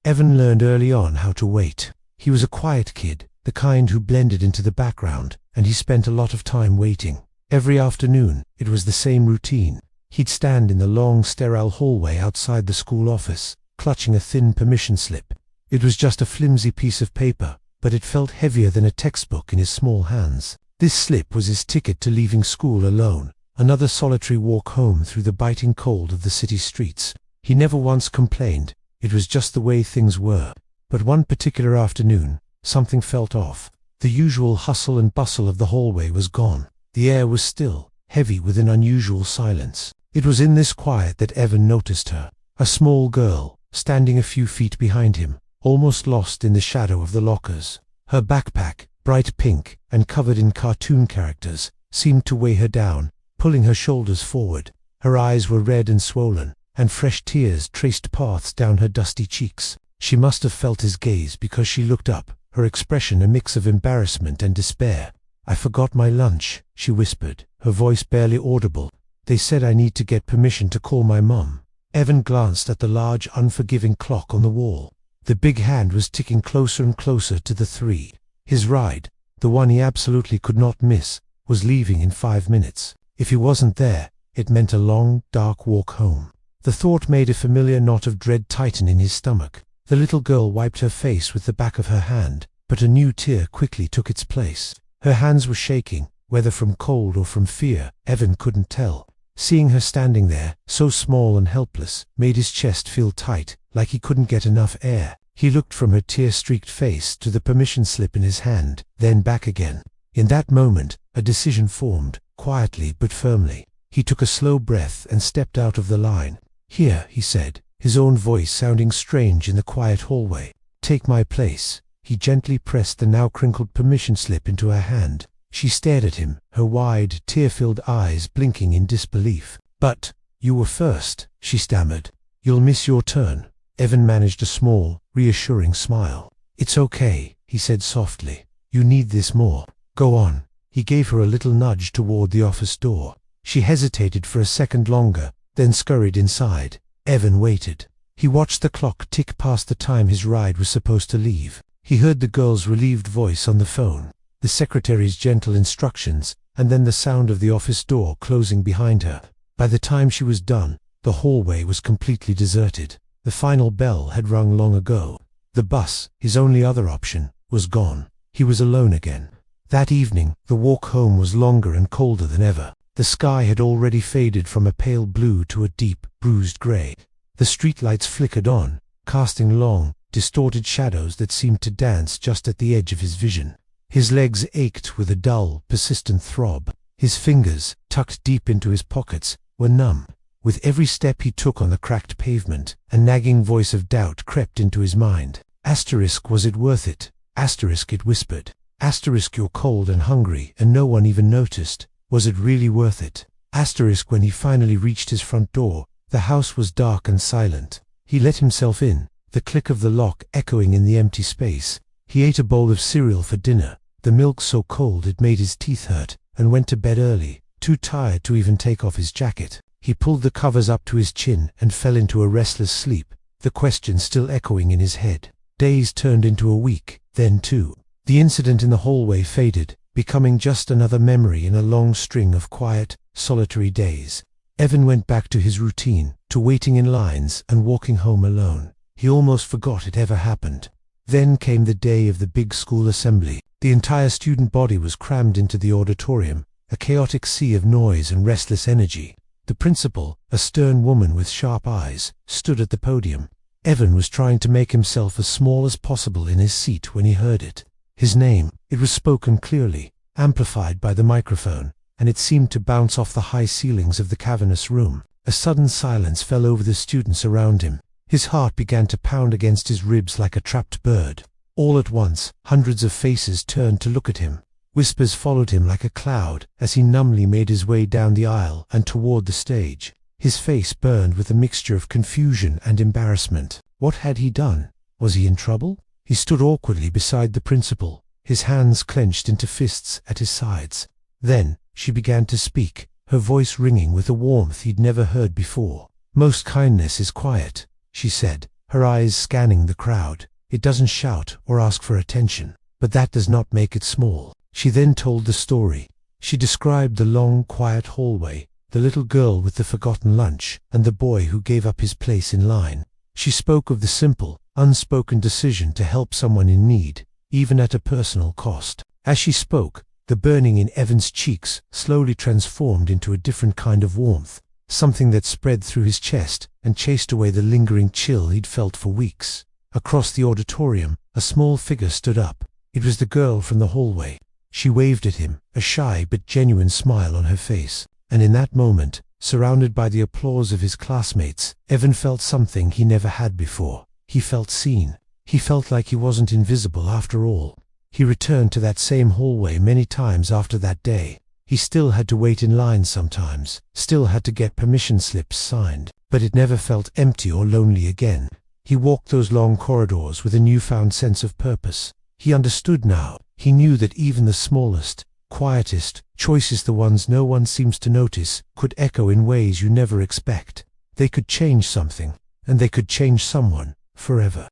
Evan learned early on how to wait. He was a quiet kid, the kind who blended into the background, and he spent a lot of time waiting. Every afternoon, it was the same routine. He'd stand in the long, sterile hallway outside the school office, clutching a thin permission slip. It was just a flimsy piece of paper, but it felt heavier than a textbook in his small hands. This slip was his ticket to leaving school alone, another solitary walk home through the biting cold of the city streets. He never once complained, it was just the way things were. But one particular afternoon, something felt off. The usual hustle and bustle of the hallway was gone. The air was still, heavy with an unusual silence. It was in this quiet that Evan noticed her, a small girl, standing a few feet behind him, almost lost in the shadow of the lockers. Her backpack, bright pink and covered in cartoon characters, seemed to weigh her down, pulling her shoulders forward. Her eyes were red and swollen, and fresh tears traced paths down her dusty cheeks. She must have felt his gaze because she looked up, her expression a mix of embarrassment and despair. "I forgot my lunch," she whispered, her voice barely audible. "They said I need to get permission to call my mum." Evan glanced at the large, unforgiving clock on the wall. The big hand was ticking closer and closer to the 3. His ride, the one he absolutely could not miss, was leaving in 5 minutes. If he wasn't there, it meant a long, dark walk home. The thought made a familiar knot of dread tighten in his stomach. The little girl wiped her face with the back of her hand, but a new tear quickly took its place. Her hands were shaking, whether from cold or from fear, Evan couldn't tell. Seeing her standing there, so small and helpless, made his chest feel tight, like he couldn't get enough air. He looked from her tear-streaked face to the permission slip in his hand, then back again. In that moment, a decision formed, quietly but firmly. He took a slow breath and stepped out of the line. "Here," he said, his own voice sounding strange in the quiet hallway. "Take my place." He gently pressed the now crinkled permission slip into her hand. She stared at him, her wide, tear-filled eyes blinking in disbelief. "But you were first," she stammered. "You'll miss your turn." Evan managed a small, reassuring smile. "It's okay," he said softly. "You need this more. Go on." He gave her a little nudge toward the office door. She hesitated for a second longer, then scurried inside. Evan waited. He watched the clock tick past the time his ride was supposed to leave. He heard the girl's relieved voice on the phone, the secretary's gentle instructions, and then the sound of the office door closing behind her. By the time she was done, the hallway was completely deserted. The final bell had rung long ago. The bus, his only other option, was gone. He was alone again. That evening, the walk home was longer and colder than ever. The sky had already faded from a pale blue to a deep, bruised gray. The streetlights flickered on, casting long, distorted shadows that seemed to dance just at the edge of his vision. His legs ached with a dull, persistent throb. His fingers, tucked deep into his pockets, were numb. With every step he took on the cracked pavement, a nagging voice of doubt crept into his mind. Asterisk, was it worth it? Asterisk, it whispered. Asterisk, you're cold and hungry, and no one even noticed. Was it really worth it? Asterisk, when he finally reached his front door, the house was dark and silent. He let himself in, the click of the lock echoing in the empty space. He ate a bowl of cereal for dinner, the milk so cold it made his teeth hurt, and went to bed early, too tired to even take off his jacket. He pulled the covers up to his chin and fell into a restless sleep, the question still echoing in his head. Days turned into a week, then 2. The incident in the hallway faded, becoming just another memory in a long string of quiet, solitary days. Evan went back to his routine, to waiting in lines and walking home alone. He almost forgot it ever happened. Then came the day of the big school assembly. The entire student body was crammed into the auditorium, a chaotic sea of noise and restless energy. The principal, a stern woman with sharp eyes, stood at the podium. Evan was trying to make himself as small as possible in his seat when he heard it. His name, it was spoken clearly, amplified by the microphone, and it seemed to bounce off the high ceilings of the cavernous room. A sudden silence fell over the students around him. His heart began to pound against his ribs like a trapped bird. All at once, hundreds of faces turned to look at him. Whispers followed him like a cloud as he numbly made his way down the aisle and toward the stage. His face burned with a mixture of confusion and embarrassment. What had he done? Was he in trouble? He stood awkwardly beside the principal, his hands clenched into fists at his sides. Then, she began to speak, her voice ringing with a warmth he'd never heard before. "Most kindness is quiet," she said, her eyes scanning the crowd. It doesn't shout or ask for attention, but that does not make it small. She then told the story. She described the long, quiet hallway, the little girl with the forgotten lunch, and the boy who gave up his place in line. She spoke of the simple, unspoken decision to help someone in need, even at a personal cost. As she spoke, the burning in Evan's cheeks slowly transformed into a different kind of warmth, something that spread through his chest and chased away the lingering chill he'd felt for weeks. Across the auditorium, a small figure stood up. It was the girl from the hallway. She waved at him, a shy but genuine smile on her face. And in that moment, surrounded by the applause of his classmates, Evan felt something he never had before. He felt seen. He felt like he wasn't invisible after all. He returned to that same hallway many times after that day. He still had to wait in line sometimes, still had to get permission slips signed, but it never felt empty or lonely again. He walked those long corridors with a newfound sense of purpose. He understood now. He knew that even the smallest, quietest choices, the ones no one seems to notice, could echo in ways you never expect. They could change something, and they could change someone forever.